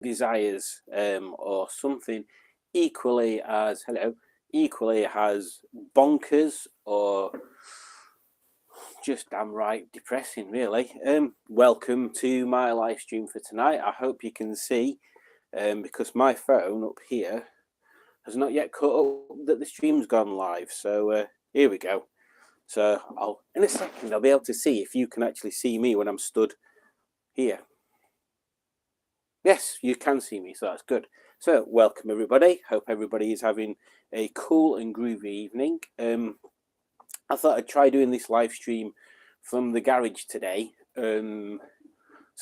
desires, or something equally as bonkers or just damn right depressing, really. Welcome to my live stream for tonight. I hope you can see, because my phone up here has not yet caught up that the stream's gone live. So here we go. So in a second I'll be able to see if you can actually see me when I'm stood here. Yes, you can see me, so that's good. So welcome everybody. Hope everybody is having a cool and groovy evening. I thought I'd try doing this live stream from the garage today. So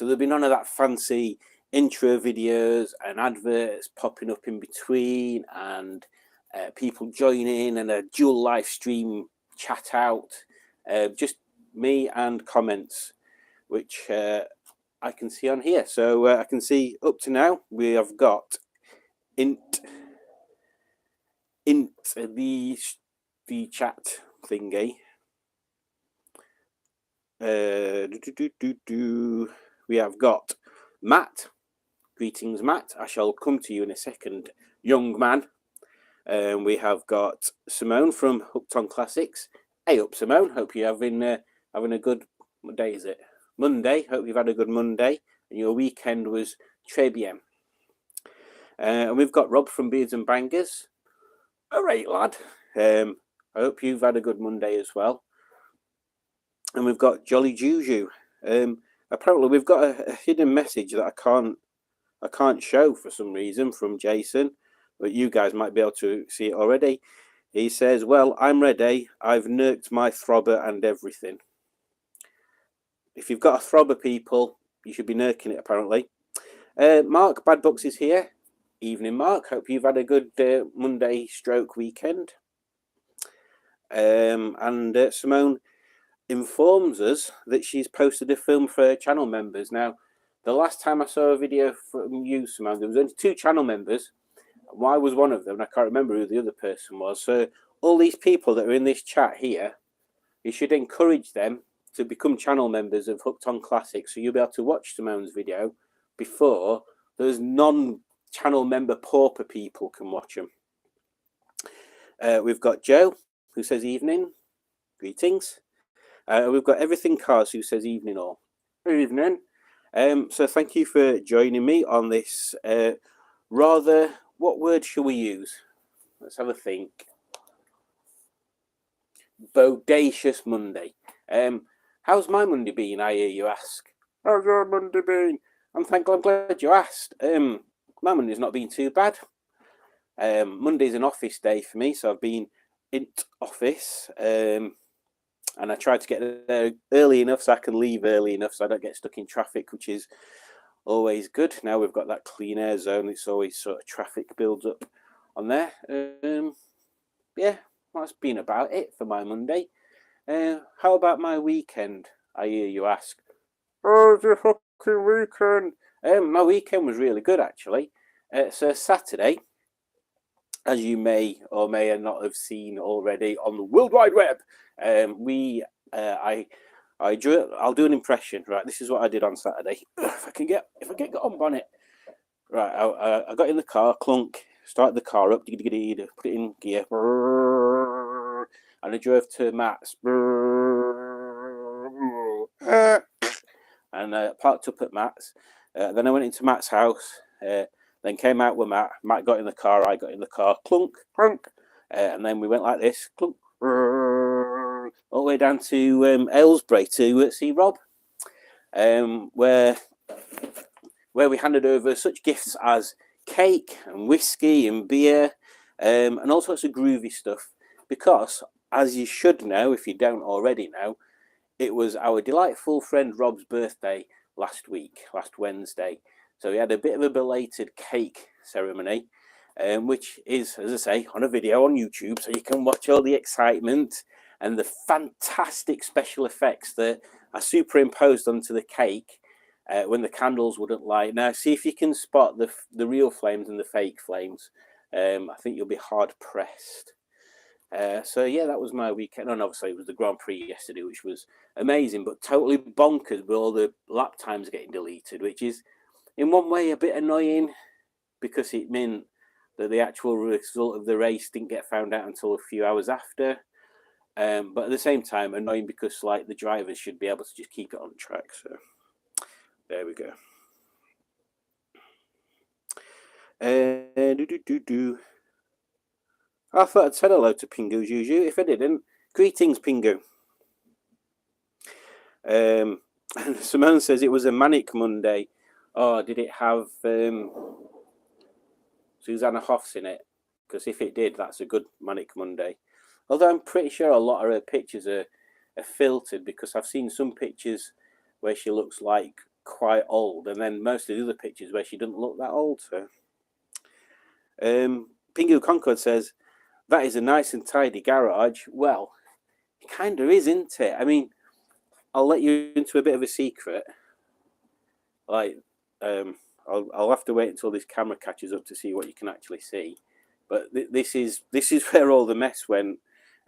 there'll be none of that fancy intro videos and adverts popping up in between and people joining and a dual live stream chat out. Just me and comments, which I can see on here. So I can see up to now we have got int the chat thingy. We have got Matt. Greetings, Matt. I shall come to you in a second, young man. We have got Simone from Hooked on Classics. Hey up, Simone. Hope you're having a good, what day is it? Monday. Hope you've had a good Monday and your weekend was très bien. And we've got Rob from Beards and Bangers. All right, lad. I hope you've had a good Monday as well. And we've got Jolly Juju. Apparently we've got a hidden message that I can't show for some reason from Jason, but you guys might be able to see it already. He says, well, I'm ready. I've nerked my throbber and everything. If you've got a throbber, people, you should be nerking it, apparently. Mark Badbucks is here. Evening, Mark. Hope you've had a good Monday stroke weekend. And Simone informs us that she's posted a film for channel members. Now, the last time I saw a video from you, Simone, there was only 2 channel members. I was one of them. I can't remember who the other person was. So all these people that are in this chat here, you should encourage them to become channel members of Hooked on Classics, so you'll be able to watch Simone's video before those non-channel member pauper people can watch them. We've got Joe, who says evening. Greetings. We've got Everything Cars, who says evening all. Evening. So thank you for joining me on this rather, what word shall we use? Let's have a think. Bodacious Monday. How's my Monday been, I hear you ask? How's your Monday been? I'm glad you asked. My Monday's not been too bad. Monday's an office day for me, so I've been in office. And I tried to get there early enough so I can leave early enough so I don't get stuck in traffic, which is always good. Now we've got that clean air zone, it's always sort of traffic builds up on there. Yeah, that's been about it for my Monday. How about my weekend, I hear you ask? How's your fucking weekend? My weekend was really good, actually. So Saturday, as you may or may not have seen already on the World Wide Web, I'll do an impression. Right, this is what I did on Saturday. If I get on bonnet. Right, I got in the car, clunk, started the car up, put it in gear, and I drove to Matt's, and parked up at Matt's. Then I went into Matt's house. Then came out with Matt. Matt got in the car. I got in the car. Clunk, clunk. And then we went like this. Clunk. All the way down to Aylesbury to see Rob. Where we handed over such gifts as cake and whiskey and beer. And all sorts of groovy stuff. Because, as you should know, if you don't already know, it was our delightful friend Rob's birthday last Wednesday. So we had a bit of a belated cake ceremony, which is, as I say, on a video on YouTube, so you can watch all the excitement and the fantastic special effects that are superimposed onto the cake when the candles wouldn't light. Now, see if you can spot the real flames and the fake flames. I think you'll be hard pressed. So yeah, that was my weekend. And obviously it was the Grand Prix yesterday, which was amazing, but totally bonkers with all the lap times getting deleted, which is in one way a bit annoying, because it meant that the actual result of the race didn't get found out until a few hours after. But at the same time, annoying because like the drivers should be able to just keep it on track. So there we go. I thought I'd said hello to Pingu Juju. If I didn't, greetings, Pingu. And Simone says it was a manic Monday. Oh, did it have Susanna Hoffs in it? Because if it did, that's a good manic Monday. Although I'm pretty sure a lot of her pictures are filtered, because I've seen some pictures where she looks like quite old, and then most of the other pictures where she doesn't look that old. So, Pingu Concord says, that is a nice and tidy garage. Well, it kind of is, isn't it? I mean, I'll let you into a bit of a secret. Like, I'll have to wait until this camera catches up to see what you can actually see. But this is where all the mess went.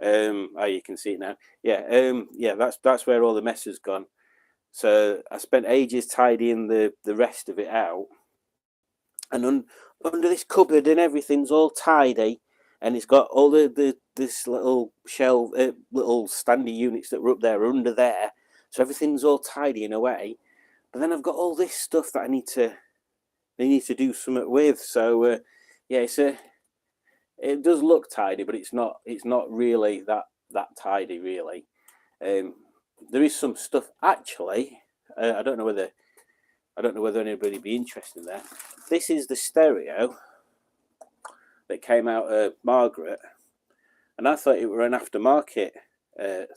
Oh, you can see it now. Yeah, yeah, that's where all the mess has gone. So I spent ages tidying the rest of it out, and under this cupboard and everything's all tidy, and it's got all this little shelf, little standy units that were up there under there. So everything's all tidy in a way. But then I've got all this stuff that I need to do something with. So yeah, it does look tidy, but it's not really that tidy really. There is some stuff actually. I don't know whether anybody would be interested in that. This is the stereo that came out of Margaret, and I thought it were an aftermarket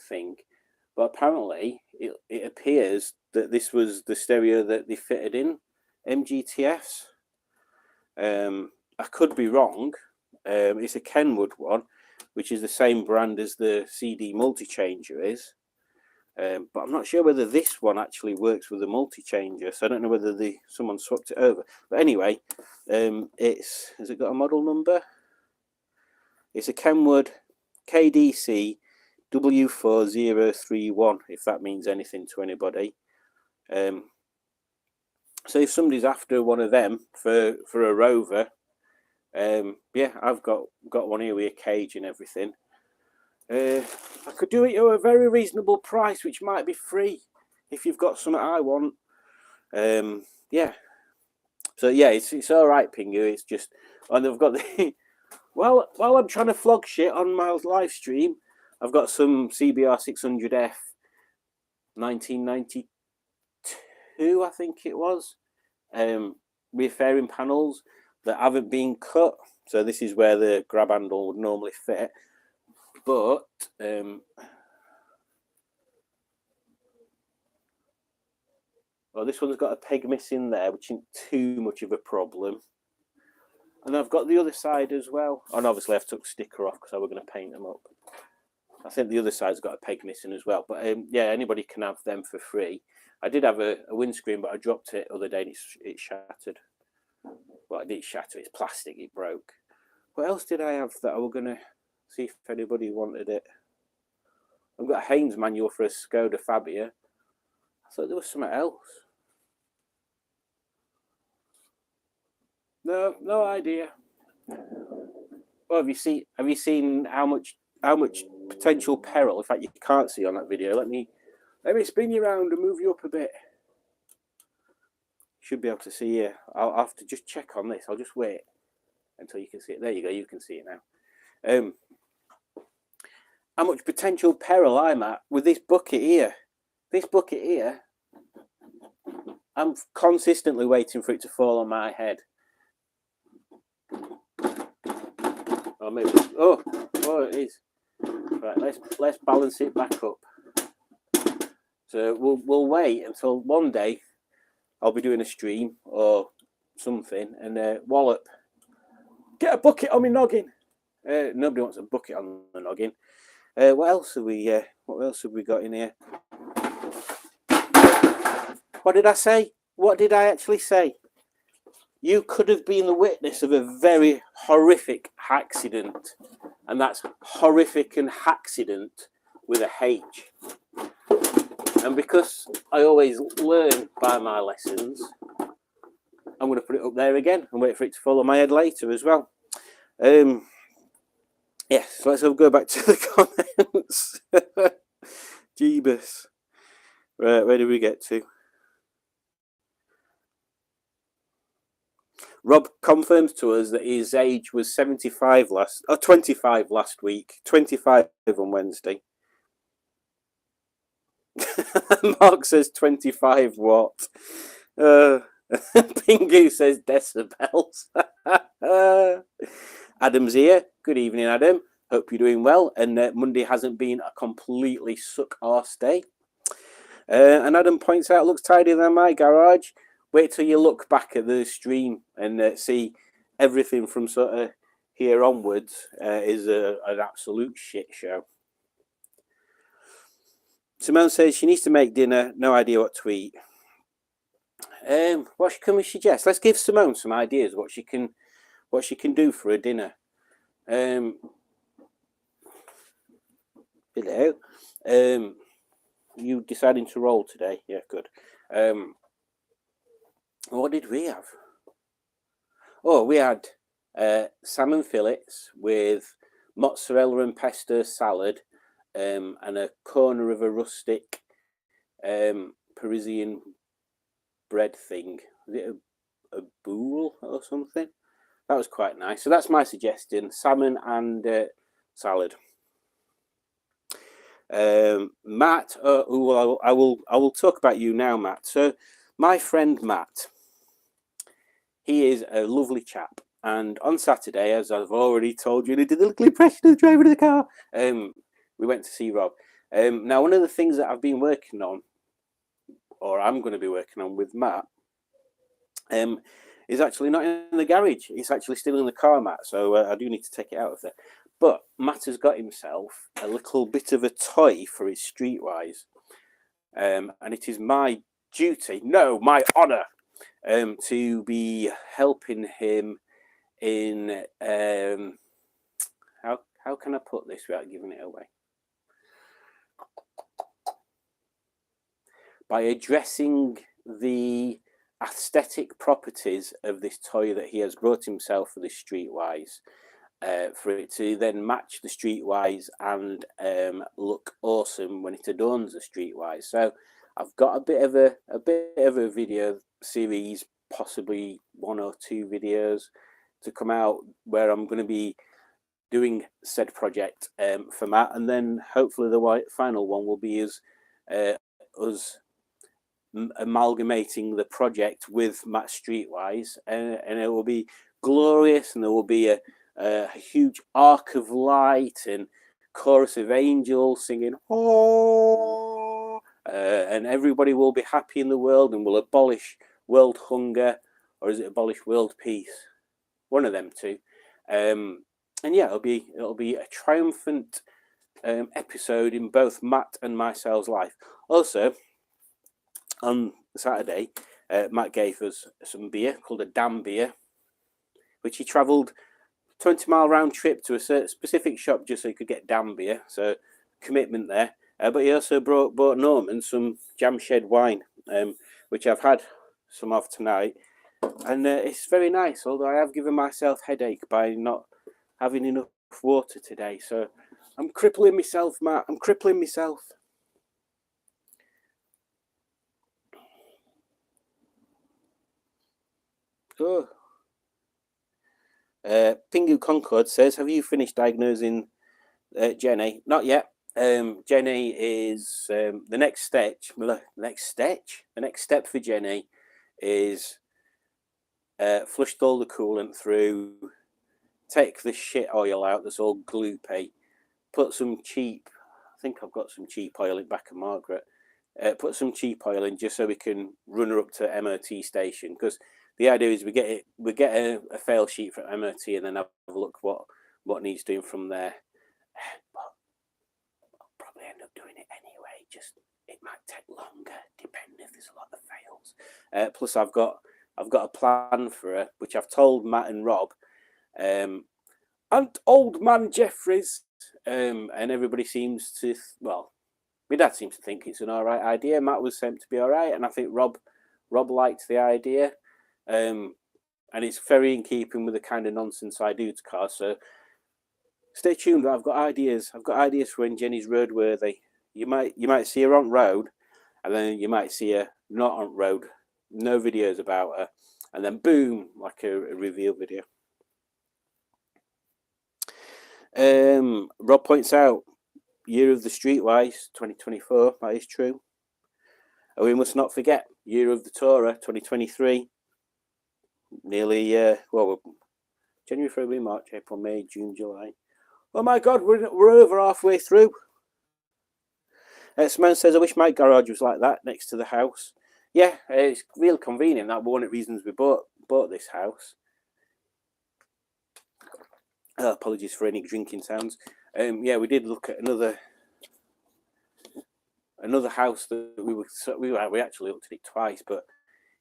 thing, but apparently it appears that this was the stereo that they fitted in MGTFs. I could be wrong. It's a Kenwood one, which is the same brand as the CD multi-changer is. But I'm not sure whether this one actually works with the multi-changer, so I don't know whether someone swapped it over. But anyway, has it got a model number? It's a Kenwood KDC W4031, if that means anything to anybody. So if somebody's after one of them for a Rover, yeah, I've got one here with a cage and everything. I could do it at a very reasonable price, which might be free if you've got something I want. Yeah. So yeah, it's all right, Pingu. It's just, and I've got the while I'm trying to flog shit on my live stream, I've got some CBR 600F 1992, I think it was, with fairing panels that haven't been cut. So this is where the grab handle would normally fit. But well, this one's got a peg missing there, which isn't too much of a problem. And I've got the other side as well. And obviously I've took sticker off because I was going to paint them up. I think the other side's got a peg missing as well. But yeah, anybody can have them for free. I did have a windscreen, but I dropped it the other day and it shattered. Well, it didn't shatter, it's plastic, it broke. What else did I have that I was going to see if anybody wanted it? I've got a Haynes manual for a Skoda Fabia. I thought there was something else. No idea. Well, have you seen how much potential peril? In fact, you can't see on that video. Let me spin you around and move you up a bit. Should be able to see here. I'll have to just check on this. I'll just wait until you can see it. There you go. You can see it now. How much potential peril I'm at with this bucket here. This bucket here, I'm consistently waiting for it to fall on my head. Or maybe, oh, it is. Right, let's balance it back up. So we'll wait until one day I'll be doing a stream or something, and wallop. Get a bucket on my noggin. Nobody wants a bucket on the noggin. What else have we got in here? What did I say? What did I actually say? You could have been the witness of a very horrific accident, and that's horrific and accident with a H. And because I always learn by my lessons, I'm going to put it up there again and wait for it to fall on my head later as well. Yes, so let's go back to the comments. Jeebus. Right, where did we get to? Rob confirms to us that his age was 25 25 last week. 25 on Wednesday. Mark says 25 what? Pingu says decibels. Adam's here. Good evening, Adam. Hope you're doing well. And Monday hasn't been a completely suck-arse day. And Adam points out, looks tidier than my garage. Wait till you look back at the stream and see everything from sort of here onwards is an absolute shit show. Simone says she needs to make dinner. No idea what to eat. What can we suggest? Let's give Simone some ideas what she can do for a dinner. Hello. You deciding to roll today? Yeah, good. What did we have? Oh, we had salmon fillets with mozzarella and pesto salad and a corner of a rustic Parisian bread thing. Was it a boule or something? That was quite nice. So that's my suggestion: salmon and salad. Matt, who I will talk about you now, Matt. So my friend Matt, he is a lovely chap, and on Saturday, as I've already told you, and he did a little impression of the driver of the car. We went to see Rob. Now, one of the things that I've been working on, or I'm going to be working on with Matt, is actually not in the garage. It's actually still in the car, Matt. So I do need to take it out of there. But Matt has got himself a little bit of a toy for his Streetwise. And it is my duty, no, my honour, to be helping him in, how can I put this without giving it away? By addressing the aesthetic properties of this toy that he has brought himself for the Streetwise, for it to then match the Streetwise and look awesome when it adorns the Streetwise. So I've got a bit of a video series, possibly 1 or 2 videos to come out where I'm going to be doing said project for Matt, and then hopefully the final one will be us amalgamating the project with Matt Streetwise, and it will be glorious, and there will be a huge arc of light and chorus of angels singing oh, and everybody will be happy in the world and will abolish world hunger, or is it abolish world peace? One of them two. And yeah, it'll be a triumphant episode in both Matt and myself's life. Also, on Saturday, Matt gave us some beer called a damn beer, which he travelled 20-mile round trip to a specific shop just so he could get damn beer. So commitment there. But he also bought Norman some Jam Shed wine, which I've had some of tonight, and it's very nice. Although I have given myself headache by not having enough water today, so I'm crippling myself, Matt. I'm crippling myself. Oh. Pingu Concord says, have you finished diagnosing Jenny? Not yet. Jenny is the next step. The next step for Jenny is flushed all the coolant through, take the shit oil out that's all gloopy, put some cheap, I think I've got some cheap oil in back of Margaret, put some cheap oil in just so we can run her up to MOT station, because the idea is we get a fail sheet from MOT and then have a look what needs doing from there. But I'll probably end up doing it anyway. Just it might take longer, depending if there's a lot of fails. Plus, I've got a plan for her, which I've told Matt and Rob, and old man Jeffries, and everybody seems to. Well, my dad seems to think it's an all right idea. Matt was sent to be all right, and I think Rob liked the idea. and it's very in keeping with the kind of nonsense I do to cars. So stay tuned. I've got ideas. I've got ideas for when Jenny's roadworthy. You might see her on road, and then you might see her not on road. No videos about her, and then boom, like a reveal video. Rob points out, year of the Streetwise 2024. That is true. And we must not forget, year of the Torah 2023. Nearly January, February, March, April, May, June, July. Oh my God, we're over halfway through. Simone says, I wish my garage was like that next to the house. Yeah, it's real convenient. That was one of the reasons we bought this house. Apologies for any drinking sounds. Yeah, we did look at another house that we actually looked at it twice, but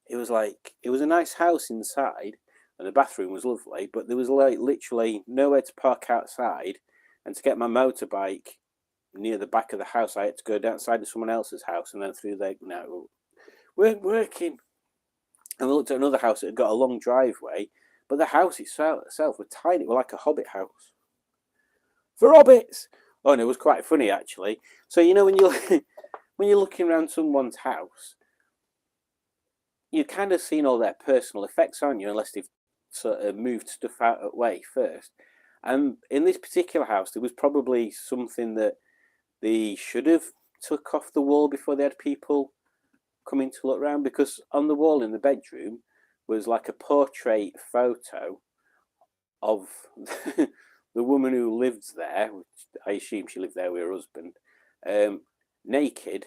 it was a nice house inside, and the bathroom was lovely, but there was like literally nowhere to park outside, and to get my motorbike near the back of the house, I had to go outside to someone else's house and then through there. No, weren't working. And we looked at another house that had got a long driveway, but the house itself was tiny. It was like a hobbit house for hobbits. Oh, and it was quite funny actually. So you know when you're looking around someone's house, you've kind of seen all their personal effects, aren't you? Unless they've sort of moved stuff out of the way first. And in this particular house, there was probably something that they should have took off the wall before they had people coming to look around, because on the wall in the bedroom was like a portrait photo of the woman who lived there, which I assume she lived there with her husband, naked,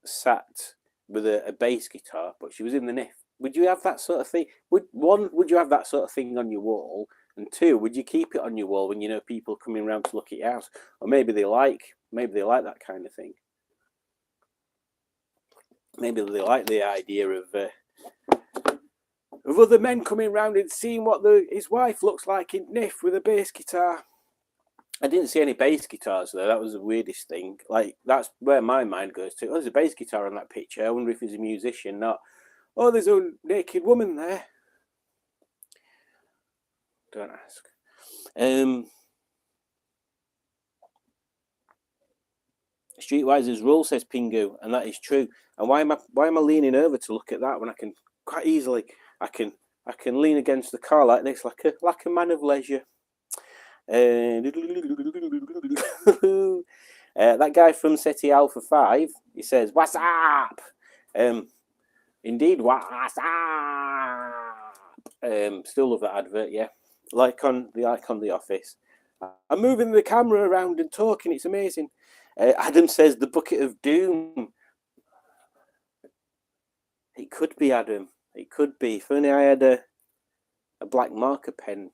sat with a bass guitar, but she was in the niff. Would you have that sort of thing? Would you have that sort of thing on your wall? And two, would you keep it on your wall when you know people coming around to look at your house? Or maybe they like that kind of thing. Maybe they like the idea of other men coming around and seeing what his wife looks like in niff with a bass guitar. I didn't see any bass guitars though. That was the weirdest thing. Like, that's where my mind goes to. Oh, there's a bass guitar on that picture. I wonder if he's a musician. Not, oh, there's a naked woman there. Don't ask. Streetwiser's rule, says Pingu, and that is true. And why am I leaning over to look at that when I can quite easily I can lean against the car like this, like a man of leisure. That guy from SETI Alpha 5, he says, "What's up?" Indeed, what's up? Still love that advert, yeah. Like on The Office. I'm moving the camera around and talking. It's amazing. Adam says the bucket of doom. It could be, Adam. It could be. If only I had a black marker pen.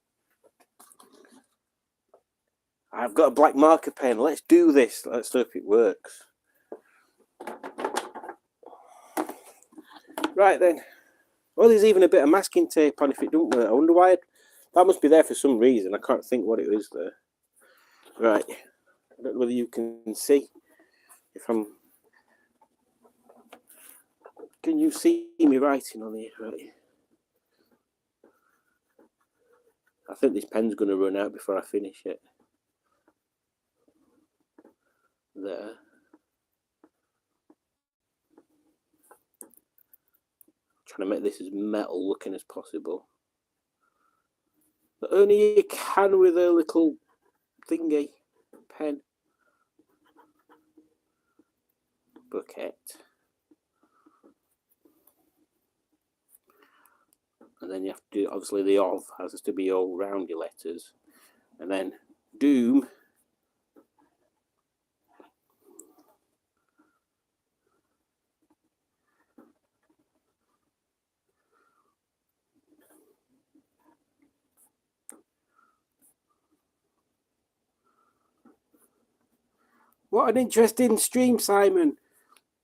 I've got a black marker pen. Let's do this. Let's hope it works. Right then. Well, there's even a bit of masking tape on if it don't work. I wonder why. That must be there for some reason. I can't think what it is there. Right. I don't know whether you can see. Can you see me writing on here? Right. I think this pen's going to run out before I finish it. There. Trying to make this as metal looking as possible. But only you can with a little thingy pen. Bucket. And then you have to do, obviously the of has to be all round your letters. And then doom. What an interesting stream, Simon.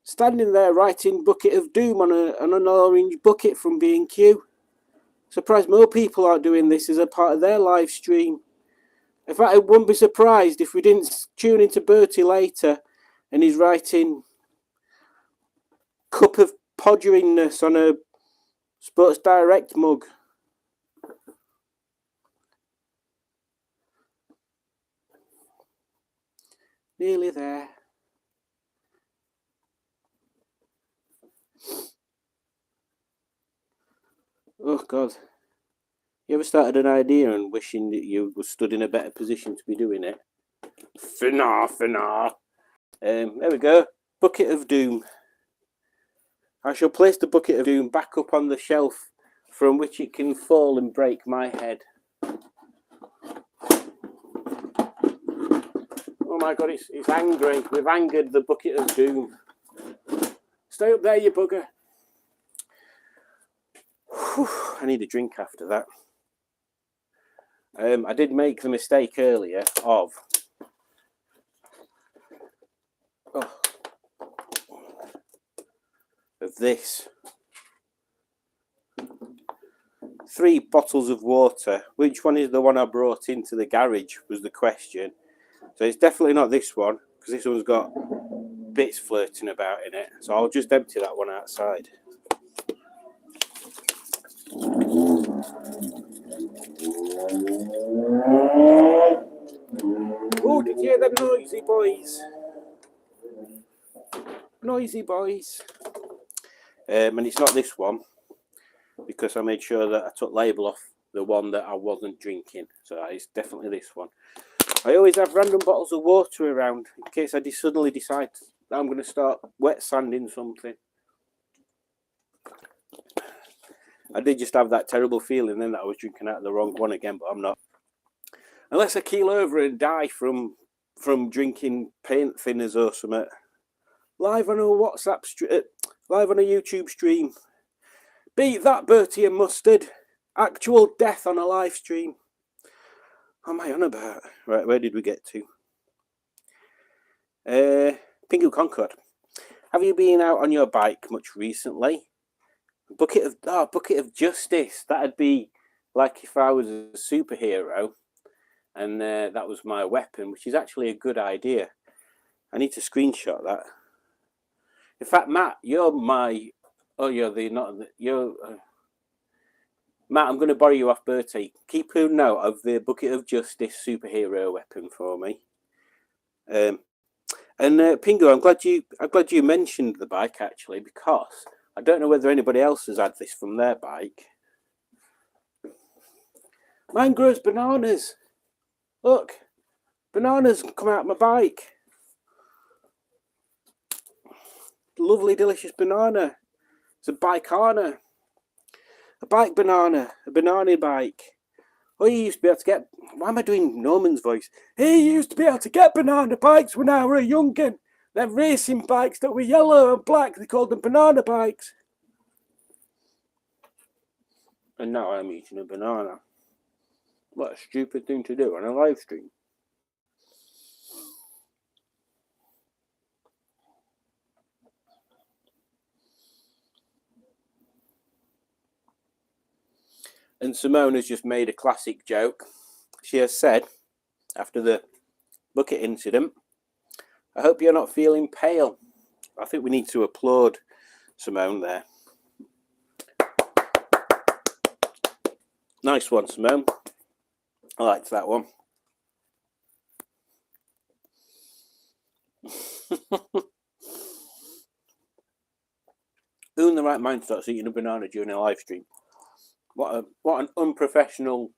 Standing there writing bucket of doom on an orange bucket from B&Q. Surprised more people aren't doing this as a part of their live stream. In fact, I wouldn't be surprised if we didn't tune into Bertie later and he's writing cup of podderingness on a Sports Direct mug. Nearly there. Oh God. You ever started an idea and wishing that you were stood in a better position to be doing it? Finna. There we go. Bucket of Doom. I shall place the Bucket of Doom back up on the shelf from which it can fall and break my head. Oh my God, it's angry. We've angered the Bucket of Doom. Stay up there, you bugger. Whew, I need a drink after that. I did make the mistake earlier of this. 3 bottles of water. Which one is the one I brought into the garage was the question. So it's definitely not this one, because this one's got bits floating about in it. So I'll just empty that one outside. Oh, did you hear them noisy boys? Noisy boys. And it's not this one, because I made sure that I took label off the one that I wasn't drinking. So it's definitely this one. I always have random bottles of water around in case I suddenly decide that I'm going to start wet sanding something. I did just have that terrible feeling then that I was drinking out of the wrong one again, but I'm not. Unless I keel over and die from drinking paint thinners or something. Live on a WhatsApp live on a YouTube stream. Beat that, Bertie and Mustard. Actual death on a live stream. What am I on about? Right, where did we get to? Pingu Concord. Have you been out on your bike much recently? Bucket of Justice. That'd be like if I was a superhero and that was my weapon, which is actually a good idea. I need to screenshot that. In fact, Matt, you're my... Oh, you're the... Not the... You're... Matt, I'm going to borrow you off Bertie. Keep a note of the Bucket of Justice superhero weapon for me. And Pingu, I'm glad you mentioned the bike actually, because I don't know whether anybody else has had this from their bike. Mine grows bananas. Look, bananas come out of my bike. Lovely, delicious banana. It's a bike-ana. A bike banana. A banana bike. Oh, you used to be able to get... Why am I doing Norman's voice? He used to be able to get banana bikes when I were a young'un. They're racing bikes that were yellow and black. They called them banana bikes. And now I'm eating a banana. What a stupid thing to do on a live stream. And Simone has just made a classic joke. She has said, after the bucket incident, I hope you're not feeling pale. I think we need to applaud Simone there. Nice one, Simone. I liked that one. Who in the right mind starts eating a banana during a live stream? What an unprofessional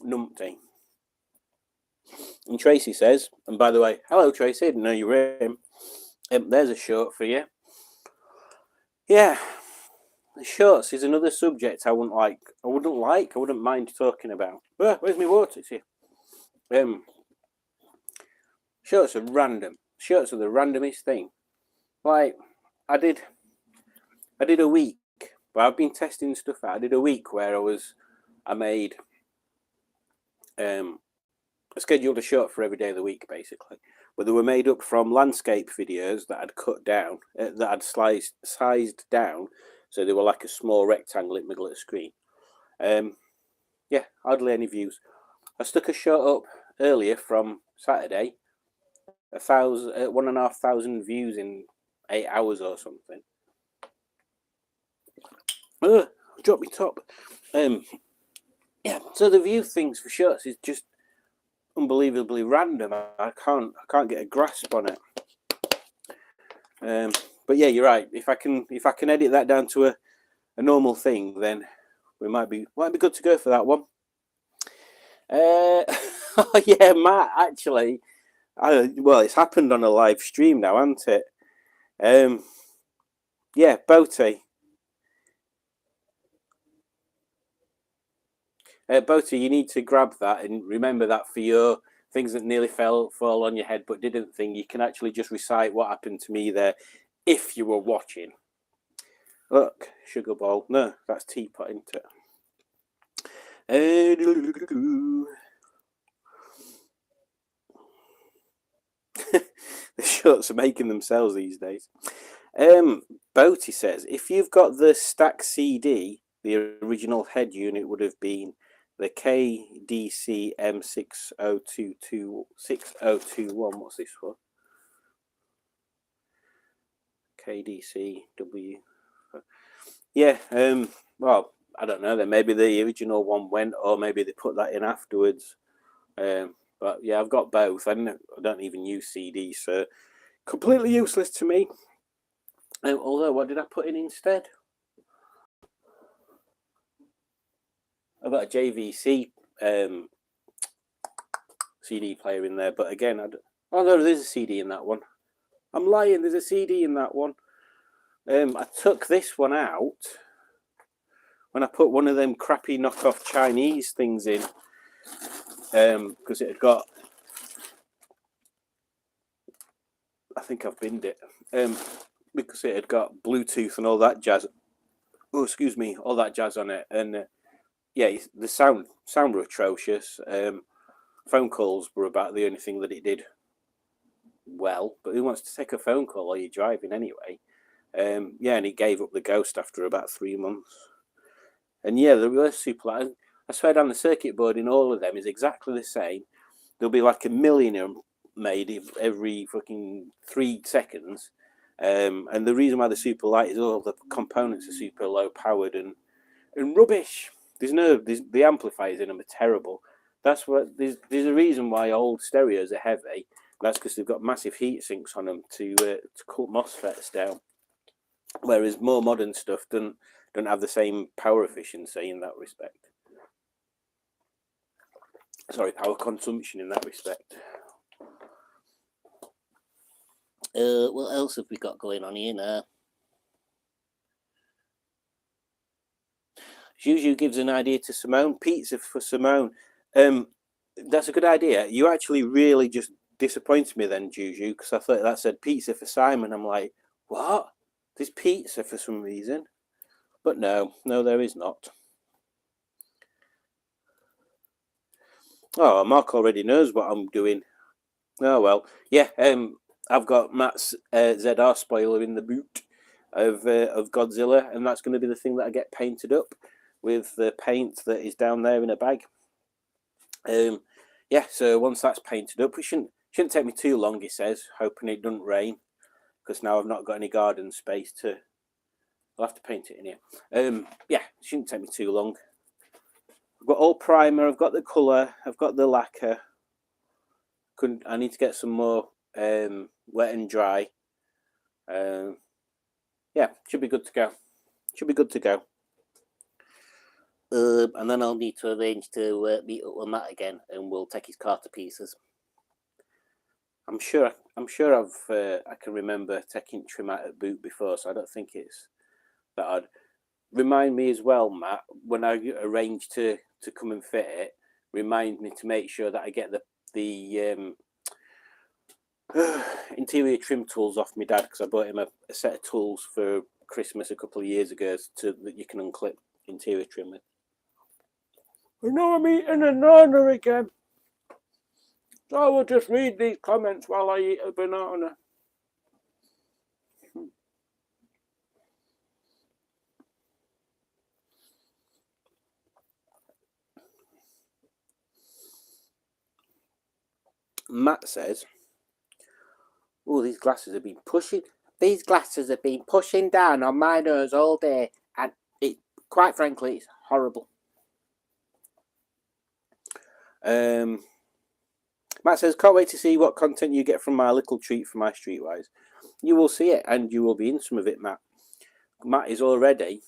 numpty. And Tracy says, and by the way, hello Tracy, I didn't know you were in. There's a short for you. Yeah, the shorts is another subject I wouldn't mind talking about. Where's my water? It's here. Shorts are random. Shorts are the randomest thing. Like, I did a week, but I've been testing stuff out. I did a week where I scheduled a short for every day of the week, basically. But they were made up from landscape videos that I'd cut down, that I'd sized down, so they were like a small rectangle in the middle of the screen. Yeah, hardly any views. I stuck a shot up earlier from Saturday, 1,500 views in 8 hours or something. drop my top. Yeah, so the view things for shorts is just unbelievably random. I can't get a grasp on it. But yeah, you're right. If I can edit that down to a normal thing, then we might be good to go for that one. Oh yeah, Matt. Actually, well, it's happened on a live stream now, hasn't it? Yeah, Boaty. Boaty, you need to grab that and remember that for your things that nearly fall on your head but didn't think. You can actually just recite what happened to me there if you were watching. Look, sugar bowl. No, that's teapot, isn't it? The shorts are making themselves these days. Boaty says, if you've got the stack CD, the original head unit would have been the KDC M6021. What's this for? KDCW. Yeah, well, I don't know. Then maybe the original one went, or maybe they put that in afterwards. But yeah, I've got both. I don't even use CDs, so completely useless to me. Although, what did I put in instead? I've got a JVC CD player in there, but again, oh no, there's a CD in that one. I'm lying. There's a CD in that one. I took this one out when I put one of them crappy knockoff Chinese things in, because it had got. I think I've binned it. Because it had got Bluetooth and all that jazz. Oh, excuse me, all that jazz on it, and yeah, the sound were atrocious. Phone calls were about the only thing that it did well. But who wants to take a phone call while you're driving anyway? Yeah, and it gave up the ghost after about 3 months. And yeah, the reverse super loud. I swear down the circuit board in all of them is exactly the same. There'll be like a million of them made every fucking 3 seconds. And the reason why the super light is all the components are super low powered and rubbish. The amplifiers in them are terrible. That's what there's a reason why old stereos are heavy. That's because they've got massive heat sinks on them to cut MOSFETs down. Whereas more modern stuff don't have the same power efficiency in that respect. Sorry, power consumption in that respect. What else have we got going on here now? Juju gives an idea to Simone. Pizza for Simone. That's a good idea. You actually really just disappointed me then, Juju, because I thought that said pizza for Simon. I'm like, what? There's pizza for some reason. But no, there is not. Oh, Mark already knows what I'm doing. Oh, well. Yeah, I've got Matt's ZR spoiler in the boot of Godzilla, and that's going to be the thing that I get painted up with the paint that is down there in a bag. Yeah, so once that's painted up, it shouldn't take me too long, he says, hoping it doesn't rain, because now I've not got any garden space to... I'll have to paint it in here. Yeah, it shouldn't take me too long. I've got all primer, I've got the colour, I've got the lacquer. I need to get some more wet and dry. Yeah, should be good to go. And then I'll need to arrange to meet up with Matt again, and we'll take his car to pieces. I'm sure I can remember taking trim out at boot before, so I don't think it's that odd. Remind me as well, Matt, when I arrange to come and fit it, remind me to make sure that I get the interior trim tools off my dad, because I bought him a set of tools for Christmas a couple of years ago that you can unclip interior trim with. I know I'm eating an banana again. So I will just read these comments while I eat a banana. Matt says, oh, these glasses have been pushing down on my nose all day, and it Quite frankly, it's horrible. Matt says, can't wait to see what content you get from my little treat for my Streetwise. You will see it, and you will be in some of it, Matt. Matt is already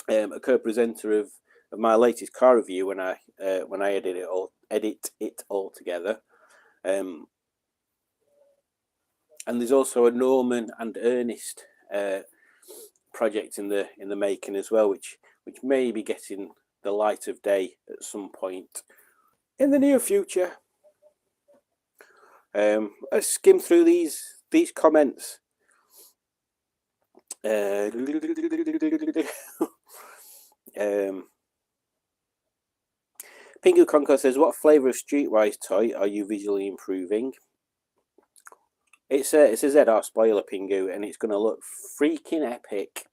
a co-presenter of my latest car review when I edit it all together. And there's also a Norman and Ernest project in the making as well, which may be getting the light of day at some point in the near future. Let's skim through these comments. Pingu Conco says, what flavour of Streetwise toy are you visually improving? It's a ZR spoiler, Pingu, and it's going to look freaking epic.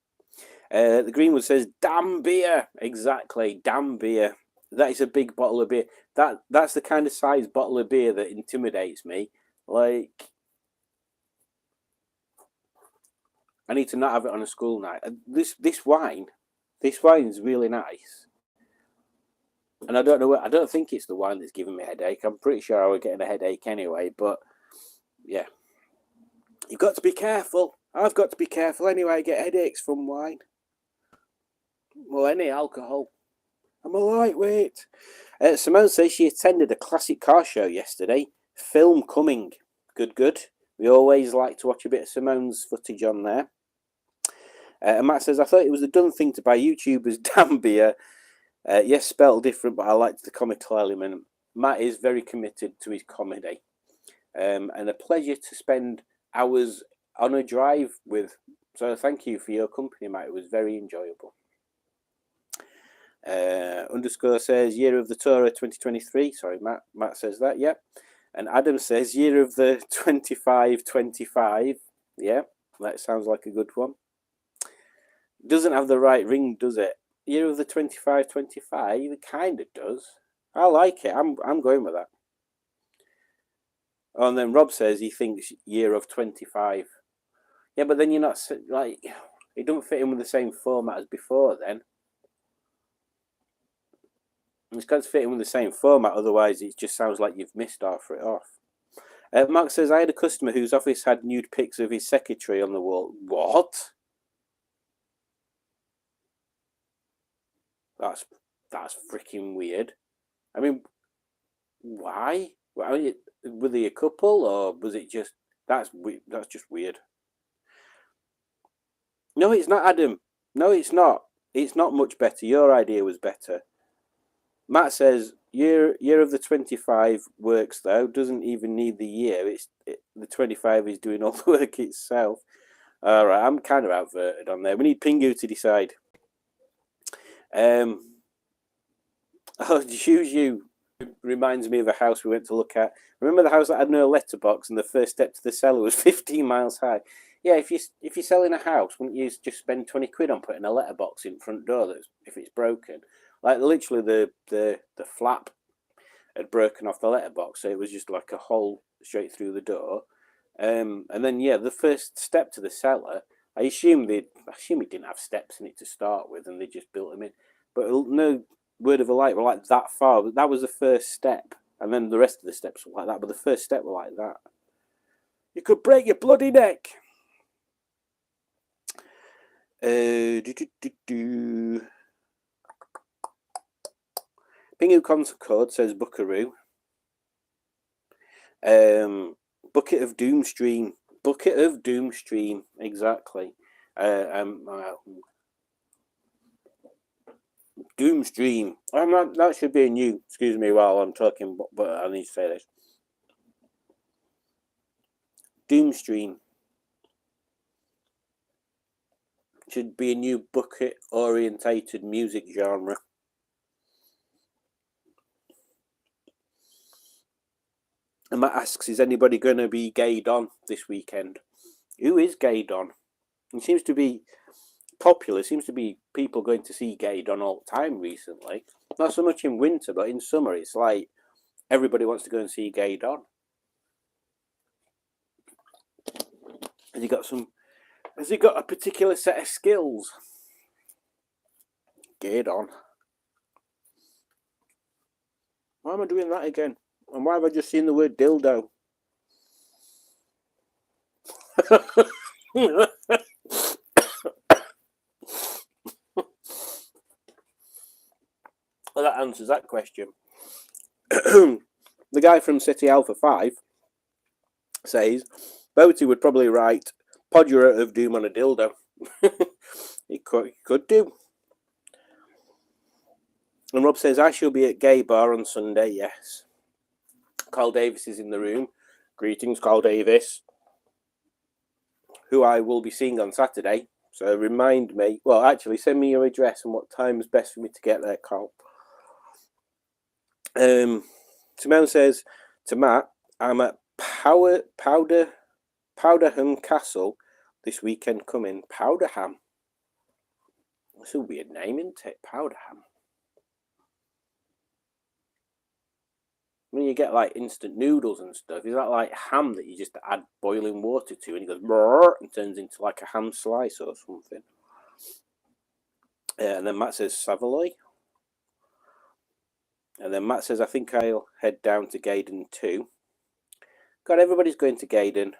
The Greenwood says, damn beer. Exactly, damn beer. That is a big bottle of beer. That's the kind of size bottle of beer that intimidates me. Like, I need to not have it on a school night. This wine is really nice. And I don't know. I don't think it's the wine that's giving me a headache. I'm pretty sure I was getting a headache anyway. But yeah, you've got to be careful. I've got to be careful anyway. I get headaches from wine. Well, any alcohol. I'm a lightweight. Simone says she attended a classic car show yesterday. Film coming. Good. We always like to watch a bit of Simone's footage on there. And Matt says, I thought it was a done thing to buy YouTubers damn beer. Yes, spelled different, but I liked the comical element. Matt is very committed to his comedy. And a pleasure to spend hours on a drive with. So thank you for your company, Matt. It was very enjoyable. Underscore says, year of the Torah 2023. Sorry, Matt says that, yeah. And Adam says, year of the 2525. Yeah, that sounds like a good one. Doesn't have the right ring, does it? Year of the 2525, it kind of does. I like it. I'm going with that. Oh, and then Rob says he thinks year of 25. Yeah, but then you're not, like, it don't fit in with the same format as before then. It's got to fit in with the same format, otherwise it just sounds like you've missed half it off. Mark says, I had a customer whose office had nude pics of his secretary on the wall. What? That's freaking weird. I mean, why? Were they a couple, or was it just... That's just weird. No, it's not, Adam. No, it's not. It's not much better. Your idea was better. Matt says, year of the 25 works, though. Doesn't even need the year. The 25 is doing all the work itself. All right, I'm kind of outverted on there. We need Pingu to decide. Juju reminds me of a house we went to look at. Remember the house that had no letterbox and the first step to the cellar was 15 miles high? Yeah, if you're selling a house, wouldn't you just spend 20 quid on putting a letterbox in front door if it's broken? Like, literally the flap had broken off the letterbox, so it was just like a hole straight through the door. And then, yeah, the first step to the cellar, I assume it didn't have steps in it to start with, and they just built them in. But no word of a lie were like that far. But that was the first step, and then the rest of the steps were like that. But the first step were like that. You could break your bloody neck. Pingu Concord says Buckaroo. Bucket of Doom Stream. Bucket of Doom Stream. Exactly. Doom Stream. That should be a new. Excuse me while I'm talking, but I need to say this. Doom Stream should be a new bucket-orientated music genre. And Matt asks, is anybody going to be Gay Don this weekend? Who is Gay Don? It seems to be popular. Seems to be people going to see Gay Don all the time recently. Not so much in winter, but in summer, it's like everybody wants to go and see Gay Don. Has he got a particular set of skills? Get on. Why am I doing that again? And why have I just seen the word dildo? Well, that answers that question. The guy from City Alpha 5 says Boaty would probably write Podura of Doom on a dildo. He could do. And Rob says, I shall be at Gay Bar on Sunday, yes. Carl Davis is in the room. Greetings, Carl Davis, who I will be seeing on Saturday. So remind me, well, actually, send me your address and what time is best for me to get there, Carl. Simone says to Matt, I'm at Powderham Castle this weekend coming. Powderham. That's a weird name, isn't it? Powderham. When you get like instant noodles and stuff, is that like ham that you just add boiling water to and it goes brrr and turns into like a ham slice or something? And then Matt says Savoy. And then Matt says, I think I'll head down to Gaydon too. God, everybody's going to Gaydon.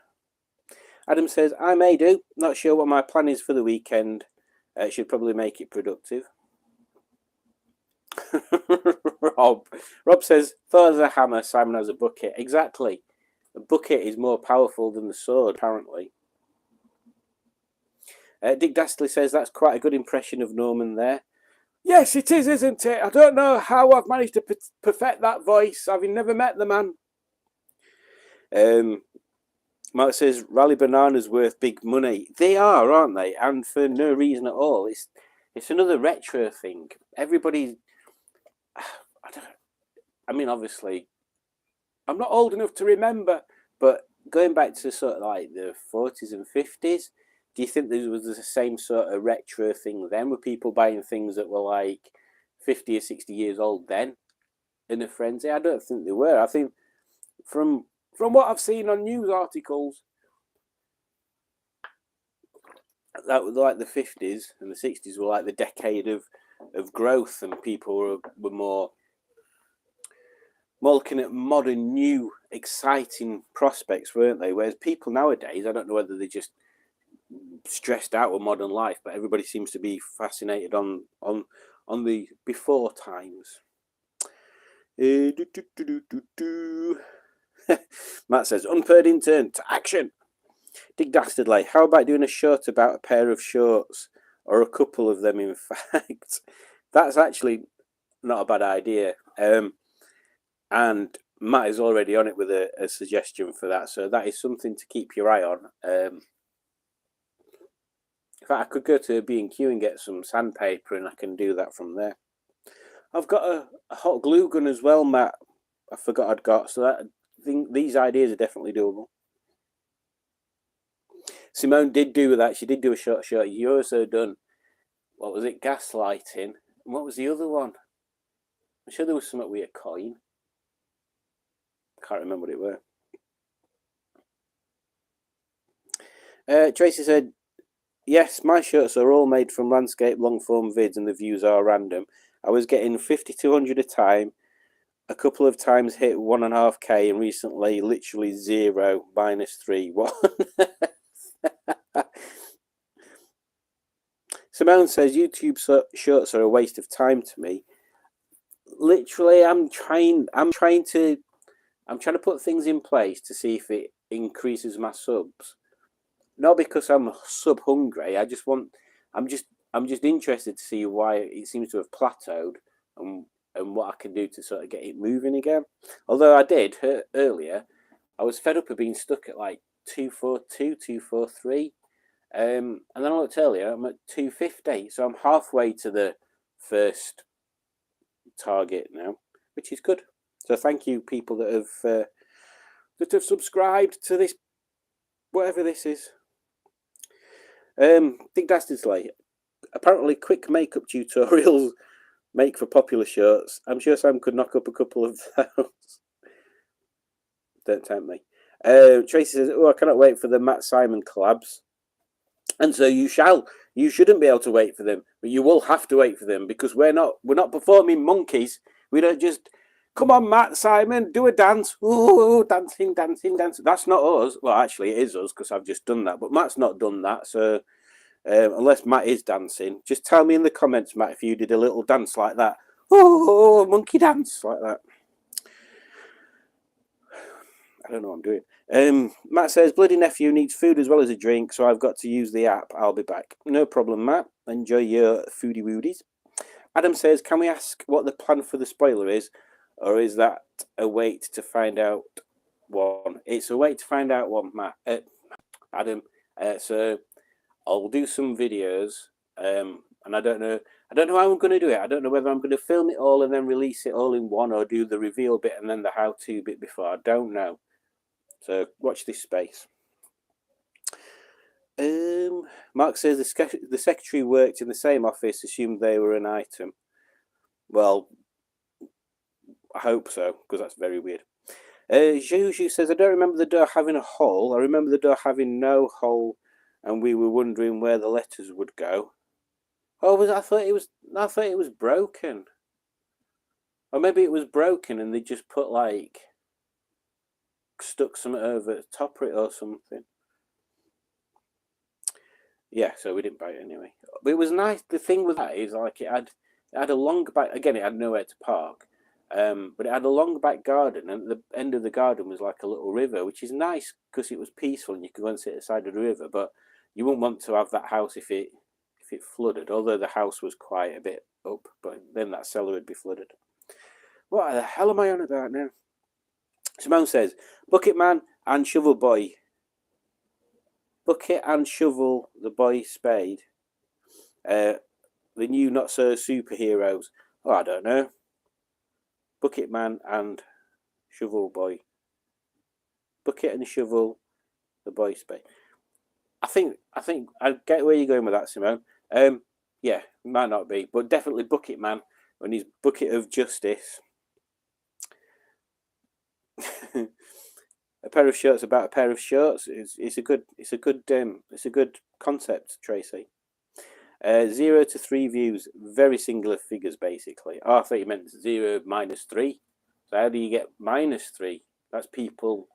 Adam says, I may do. Not sure what my plan is for the weekend. Should probably make it productive. Rob says, Thor has a hammer, Simon has a bucket. Exactly. The bucket is more powerful than the sword, apparently. Dick Dastardly says, that's quite a good impression of Norman there. Yes, it is, isn't it? I don't know how I've managed to perfect that voice, having never met the man. Mark says, Rally Banana's worth big money. They are, aren't they? And for no reason at all. It's another retro thing. Everybody... I mean, obviously, I'm not old enough to remember, but going back to sort of like the 40s and 50s, do you think there was the same sort of retro thing then? Were people buying things that were like 50 or 60 years old then in a frenzy? I don't think they were. I think from what I've seen on news articles, that was like the 50s and the 60s were like the decade of growth, and people were more looking at modern, new, exciting prospects, weren't they? Whereas people nowadays, I don't know whether they're just stressed out with modern life, but everybody seems to be fascinated on the before times. Matt says, unpaired intern to action. Dick Dastardly, how about doing a short about a pair of shorts, or a couple of them, in fact? That's actually not a bad idea. And Matt is already on it with a suggestion for that, so that is something to keep your eye on. In fact, I could go to B&Q and get some sandpaper, and I can do that from there. I've got a hot glue gun as well, Matt. I forgot I'd got, so I think these ideas are definitely doable. Simone did do that. She did do a short. You also done, what was it, gaslighting? And what was the other one? I'm sure there was something with a coin. Can't remember what it were. Tracy said, yes, my shirts are all made from landscape long-form vids and the views are random. I was getting 5,200 a time, a couple of times hit 1.5K, and recently literally zero, -3. What? Simone says, YouTube shorts are a waste of time to me. Literally, I'm trying to put things in place to see if it increases my subs. Not because I'm sub hungry. I'm just interested to see why it seems to have plateaued and what I can do to sort of get it moving again. Although I did earlier, I was fed up of being stuck at like 242, 243. And then I looked earlier, I'm at 250. So I'm halfway to the first target now, which is good. So thank you, people that have subscribed to this, whatever this is. Dick Dastardly, apparently quick makeup tutorials make for popular shorts. I'm sure Sam could knock up a couple of those. Don't tempt me. Tracy says, oh, I cannot wait for the Matt Simon collabs. And so you shall. You shouldn't be able to wait for them, but you will have to wait for them because we're not performing monkeys. We don't just come on, Matt, Simon, do a dance. Oh, dancing, dancing, dancing. That's not us. Well, actually, it is us because I've just done that, but Matt's not done that. So unless Matt is dancing, just tell me in the comments, Matt, if you did a little dance like that. Oh, monkey dance like that. I don't know what I'm doing. Matt says, bloody nephew needs food as well as a drink, so I've got to use the app. I'll be back. No problem, Matt. Enjoy your foodie woodies. Adam says, can we ask what the plan for the spoiler is, or is that a wait to find out one? It's a wait to find out one, Matt. Adam. So I'll do some videos, and I don't know how I'm going to do it. I don't know whether I'm going to film it all and then release it all in one, or do the reveal bit and then the how-to bit before. I don't know. So watch this space. Mark says the secretary worked in the same office, assumed they were an item. Well, I hope so, because that's very weird. Juju says, I don't remember the door having a hole. I remember the door having no hole, and we were wondering where the letters would go. Oh, I thought it was broken. Or maybe it was broken and they just put stuck something over the top of it or something. Yeah, so we didn't buy it anyway. But it was nice. The thing with that is it had a long back. Again, it had nowhere to park, but it had a long back garden, and at the end of the garden was like a little river, which is nice because it was peaceful and you could go and sit at the side of the river. But you wouldn't want to have that house if it flooded. Although the house was quite a bit up, but then that cellar would be flooded. What the hell am I on about now? Simone says, Bucket Man and Shovel Boy. Bucket and Shovel the Boy Spade. The new not so superheroes. Oh, I don't know. Bucket Man and Shovel Boy. Bucket and Shovel the Boy Spade. I think I get where you're going with that, Simone. Yeah, might not be, but definitely Bucket Man when he's bucket of justice. A pair of shorts about a pair of shorts. It's a good concept, Tracy. 0 to 3 views, very singular figures basically. Oh, I thought you meant 0 minus 3. So how do you get minus 3? That's people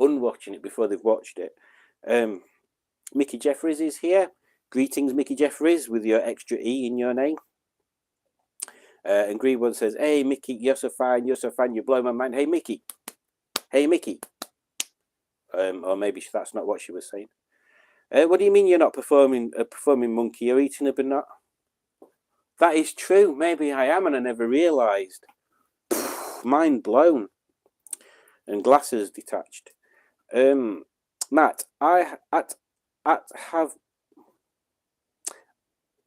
unwatching it before they've watched it. Mickey Jeffries is here. Greetings, Mickey Jeffries, with your extra E in your name. And Green One says, hey, Mickey, you're so fine, you blow my mind. Hey, Mickey. Hey, Mickey. Or maybe that's not what she was saying. What do you mean you're not performing monkey? You're eating a banana. That is true. Maybe I am and I never realised. Mind blown. And glasses detached. Matt, I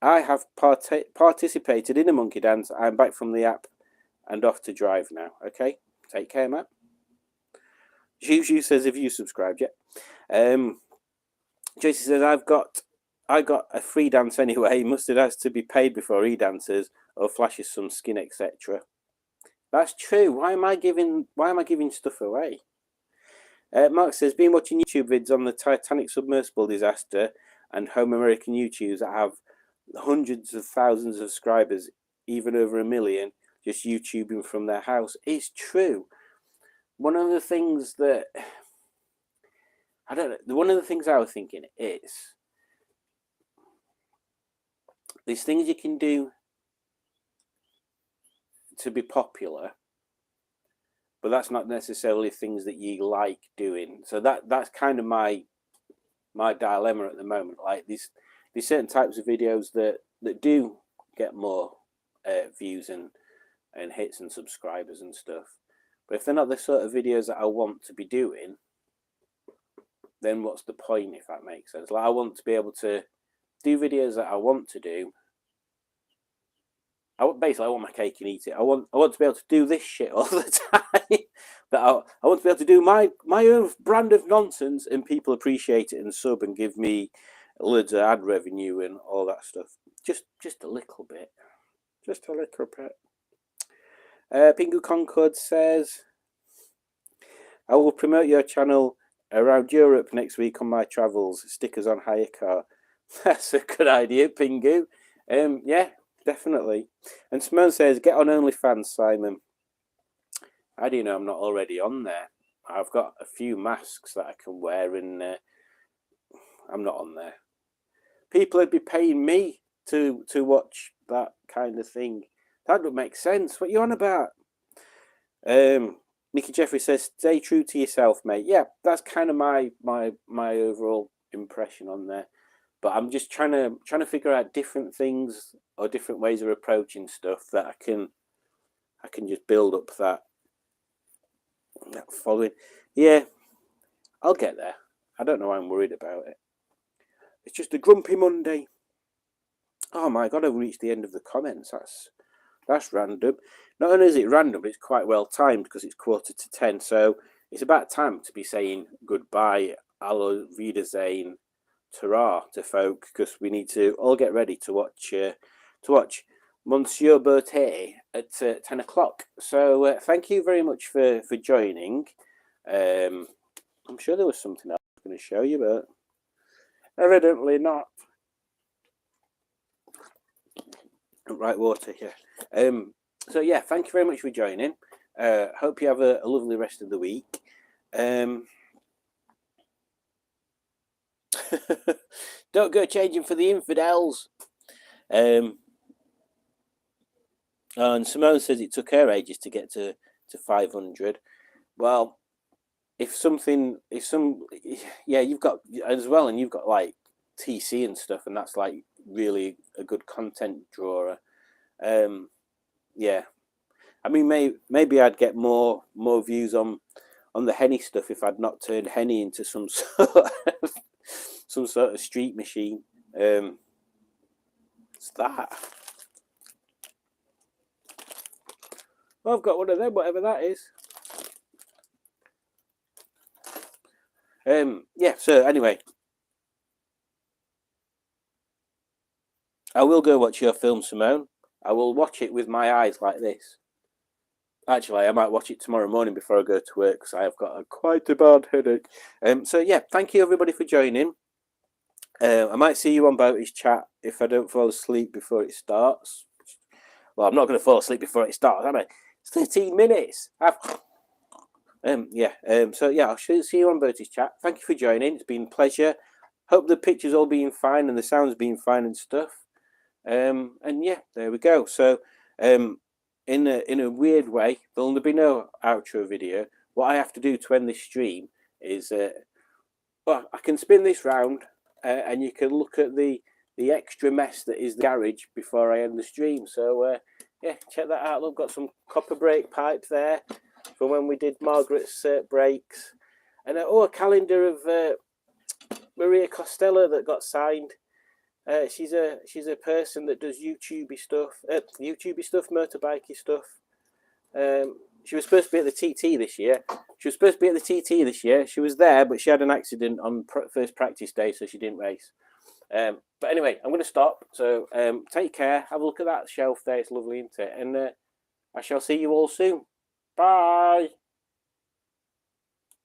have participated in a monkey dance. I'm back from the app and off to drive now. Okay, take care, Matt. Juju says, "Have you subscribed yet?" Tracy says, "I got a free dance anyway. Mustard has to be paid before he dances or flashes some skin, etc." That's true. Why am I giving stuff away? Mark says, "Been watching YouTube vids on the Titanic submersible disaster and home American YouTubers that have hundreds of thousands of subscribers, even over 1 million, just YouTubing from their house." It's true. One of the things that one of the things I was thinking is these things you can do to be popular, but that's not necessarily things that you like doing. So that's kind of my dilemma at the moment. Like these certain types of videos that do get more views and hits and subscribers and stuff, but if they're not the sort of videos that I want to be doing, then what's the point, if that makes sense? Like I want to be able to do videos that I want to do. I want my cake and eat it. I want to be able to do this shit all the time. But I want to be able to do my own brand of nonsense, and people appreciate it and sub and give me loads of ad revenue and all that stuff. Just a little bit. Just a little bit. Pingu Concord says, "I will promote your channel around Europe next week on my travels. Stickers on hire car. That's a good idea, Pingu. Yeah, definitely. And Simone says, get on OnlyFans, Simon. How do you know I'm not already on there? I've got a few masks that I can wear, and I'm not on there. People would be paying me to watch that kind of thing. That would make sense. What are you on about? Nicky Jeffrey says, stay true to yourself, mate. Yeah, that's kind of my overall impression on there. But I'm just trying to figure out different things or different ways of approaching stuff that I can just build up that following. Yeah, I'll get there. I don't know why I'm worried about it. It's just a grumpy Monday. Oh my God, I've reached the end of the comments. That's random. Not only is it random, but it's quite well timed because it's 9:45. So it's about time to be saying goodbye, Allo Wiedersehen, ta-ra to folk, because we need to all get ready to watch Monsieur Berthet at 10 o'clock. So thank you very much for joining. I'm sure there was something else I was going to show you, but evidently not. Right, water here. So yeah, thank you very much for joining. Hope you have a lovely rest of the week. Don't go changing for the infidels. And Simone says it took her ages to get to 500. Well, you've got as well, and you've got like TC and stuff, and that's like really a good content drawer. Yeah, I mean, maybe I'd get more views on the Henny stuff if I'd not turned Henny into some sort of street machine. It's that. Well, I've got one of them, whatever that is. Yeah, so anyway, I will go watch your film, Simone. I will watch it with my eyes like this. Actually, I might watch it tomorrow morning before I go to work because I have got quite a bad headache. So yeah, thank you everybody for joining. I might see you on Boaty's chat if I don't fall asleep before it starts. Well, I'm not going to fall asleep before it starts, am I? It's 13 minutes. So yeah, I'll see you on Bertie's chat. Thank you for joining. It's been a pleasure. Hope the picture's all being fine and the sound's being fine and stuff. And yeah, there we go. So in a weird way, there'll be no outro video. What I have to do to end this stream is I can spin this round and you can look at the extra mess that is the garage before I end the stream. So yeah, check that out. I've got some copper brake pipe there from when we did Margaret's brakes, and a calendar of Maria Costello that got signed. She's a person that does YouTubey stuff, motorbikey stuff. She was supposed to be at the TT this year. She was there, but she had an accident on first practice day, so she didn't race. But anyway, I'm going to stop. So take care. Have a look at that shelf there. It's lovely, isn't it? And I shall see you all soon. Bye.